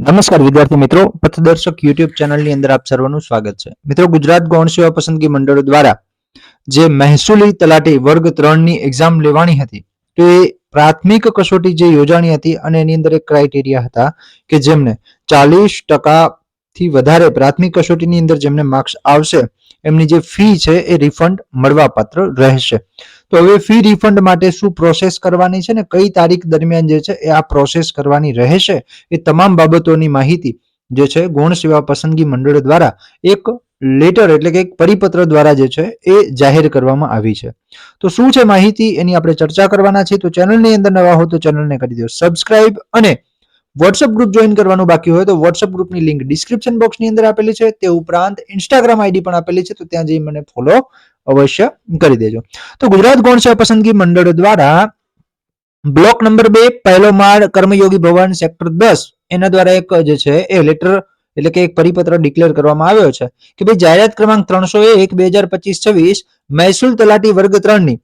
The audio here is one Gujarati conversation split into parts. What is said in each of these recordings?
નમસ્કાર વિદ્યાર્થી મિત્રો, પથદર્શક યુટ્યુબ ચેનલની અંદર આપ સર્વનું સ્વાગત છે. મિત્રો, ગુજરાત ગૌણ સેવા પસંદગી મંડળો દ્વારા જે મહેસૂલી તલાટી વર્ગ 3 ની એક્ઝામ લેવાની હતી, તો એ પ્રાથમિક કસોટી જે યોજાણી હતી અને એની અંદર એક ક્રાઇટેરિયા હતા કે જેમને 40% થી વધારે પ્રાથમિક કસોટીની અંદર જેમને માર્ક્સ આવશે એમની જે ફી છે એ રિફંડ મળવાપાત્ર રહેશે. તો હવે ફી રિફંડ માટે શું પ્રોસેસ કરવાની છે ને કઈ તારીખ દરમિયાન જે છે એ આ પ્રોસેસ કરવાની રહેશે, એ તમામ બાબતોની માહિતી જે છે ગૌણ સેવા પસંદગી મંડળ દ્વારા એક લેટર એટલે કે એક પરિપત્ર દ્વારા જે છે એ જાહેર કરવામાં આવી છે. તો શું છે માહિતી એની આપણે ચર્ચા કરવાના છે. તો ચેનલની અંદર નવા હો તો ચેનલને કરી દો સબસ્ક્રાઇબ અને વોટ્સઅપ ગ્રુપ જોઈન કરવાનું બાકી હોય તો વોટ્સઅપ ગ્રુપની લિંક ડિસ્ક્રિપ્શન બોક્સની અંદર આપેલી છે. તે ઉપરાંત ઇન્સ્ટાગ્રામ આઈડી પણ આપેલી છે, તો ત્યાં જઈ મને ફોલો અવશ્ય કરી દેજો. તો ગુજરાત ગૌણ સેવા પસંદગી મંડળ દ્વારા બ્લોક નંબર 2 પહેલો માળ કર્મયોગી ભવન સેક્ટર 10 એના દ્વારા એક જે છે એ લેટર એટલે કે એક પરિપત્ર ડિક્લેર કરવામાં આવ્યો છે કે ભાઈ જાહેરાત ક્રમાંક 301/2025-26 મહેસૂલ તલાટી વર્ગ 3 ની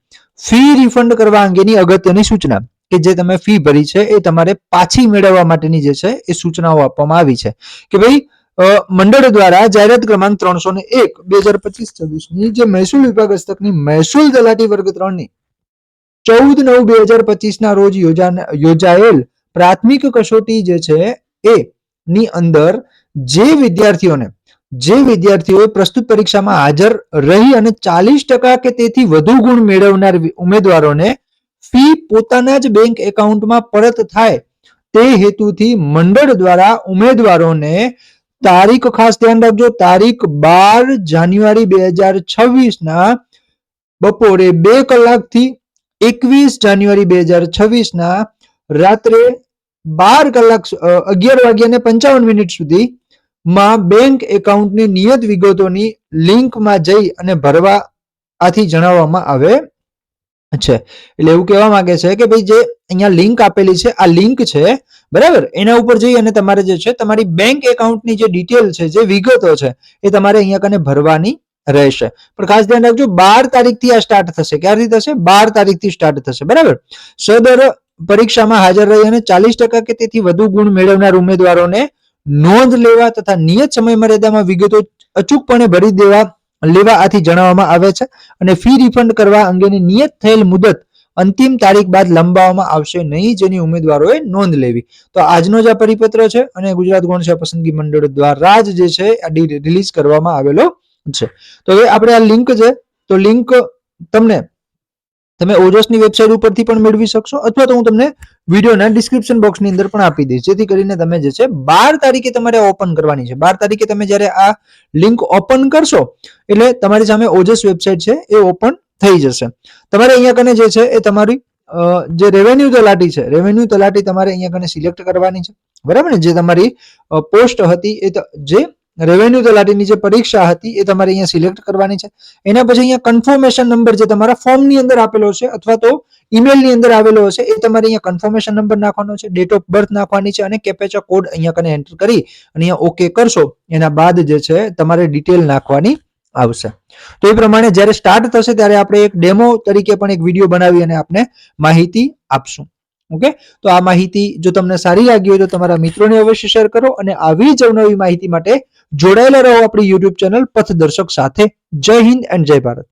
ફી રિફંડ કરવા અંગેની અગત્યની સૂચના કે જે તમે ફી ભરી છે એ તમારે પાછી મેળવવા માટેની જે છે એ સૂચનાઓ આપવામાં આવી છે કે ભાઈ મંડળ દ્વારા જાહેરાત ક્રમાંક 301/2025-26 ની જે મહેસૂલ વિભાગ હસ્તકની મહેસૂલ તલાટી વર્ગ 3 ની 14/9/2025 ના રોજ યોજાયેલ પ્રાથમિક કસોટી જે છે એ ની અંદર જે વિદ્યાર્થીઓએ પ્રસ્તુત પરીક્ષામાં હાજર રહી અને 40% કે તેથી વધુ ગુણ મેળવનાર ઉમેદવારોને ફી પોતાના જ બેંક એકાઉન્ટમાં પરત થાય તે હેતુથી મંડળ દ્વારા ઉમેદવારોને તારીખ ખાસ ધ્યાન રાખજો, તારીખ 12 જાન્યુઆરી 2026 ના બપોરે 2 કલાકથી 21 જાન્યુઆરી 2026 ના રાત્રે 11:55 સુધી માં બેંક એકાઉન્ટની નિયત વિગતોની લિંકમાં જઈ અને ભરવા આથી જણાવવામાં આવે છે. એટલે એવું કહેવા માંગે છે કે ભાઈ જે અહીંયા લિંક આપેલી છે આ લિંક છે બરાબર, એના ઉપર જઈ અને તમારે જે છે તમારી બેંક એકાઉન્ટની જે ડિટેલ છે જે વિગતો છે એ તમારે અહીંયા કને ભરવાની રહેશે. પણ ખાસ ધ્યાન રાખજો 12 તારીખથી આ સ્ટાર્ટ થશે. ક્યારથી થશે? 12 તારીખથી સ્ટાર્ટ થશે બરાબર. સદર પરીક્ષામાં હાજર રહી અને 40% કે તેથી વધુ ગુણ મેળવનાર ઉમેદવારોને નોંધ લેવા તથા નિયત સમય મર્યાદામાં વિગતો અચૂકપણે ભરી લેવા આથી જણાવવામાં આવે છે અને ફી રિફંડ કરવા અંગેની નિયત થયેલ મુદત અંતિમ તારીખ બાદ લંબાવવામાં આવશે નહીં, જેની ઉમેદવારોએ નોંધ લેવી. તો આજનો જ આ પરિપત્ર છે અને ગુજરાત ગૌણ સેવા પસંદગી મંડળ દ્વારા જ જે છે આ રિલીઝ કરવામાં આવેલો છે. તો હવે આપણે આ લિંક છે તો લિંક તમે ઓજસની વેબસાઇટ ઉપરથી પણ મેળવી શકશો અથવા તો હું તમને વિડીયોના ડિસ્ક્રિપ્શન બોક્સની અંદર પણ આપી દઈશ, જેથી કરીને તમે જે છે 12 તારીખે તમારે ઓપન કરવાની છે. 12 તારીખે તમે જ્યારે આ લિંક ઓપન કરશો એટલે તમારી સામે ઓજસ વેબસાઇટ છે એ ઓપન થઈ જશે. તમારે અહીંયા કને જે છે એ તમારી જે રેવન્યુ તલાટી છે, રેવન્યુ તલાટી તમારે અહીંયા કને સિલેક્ટ કરવાની છે બરાબર ને. જે તમારી પોસ્ટ હતી એ જે રેવન્યુ તલાટીની જે પરીક્ષા હતી એ તમારે અહીંયા સિલેક્ટ કરવાની છે. એના પછી અહીંયા કન્ફર્મેશન નંબર જે તમારા ફોર્મની અંદર આપેલો છે અથવા તો ઈમેલની અંદર આવેલો હશે એ તમારે અહીંયા કન્ફર્મેશન નંબર નાખવાનો છે, ડેટ ઓફ બર્થ નાખવાની છે અને કેપ્ચા કોડ અહીંયા કને એન્ટર કરી અને અહીંયા ઓકે કરશો એના બાદ જે છે તમારે ડિટેલ નાખવાની આવશે. તો એ પ્રમાણે જ્યારે સ્ટાર્ટ થશે ત્યારે આપણે એક ડેમો તરીકે પણ એક વિડીયો બનાવી અને આપને માહિતી આપશું. ઓકે, તો આ માહિતી જો તમને સારી લાગી હોય તો તમારા મિત્રોને અવશ્ય શેર કરો અને આવી જ નવી માહિતી માટે જોડાયેલા રહો આપણી યુટ્યુબ ચેનલ પથદર્શક સાથે. જય હિન્દ એન્ડ જય ભારત.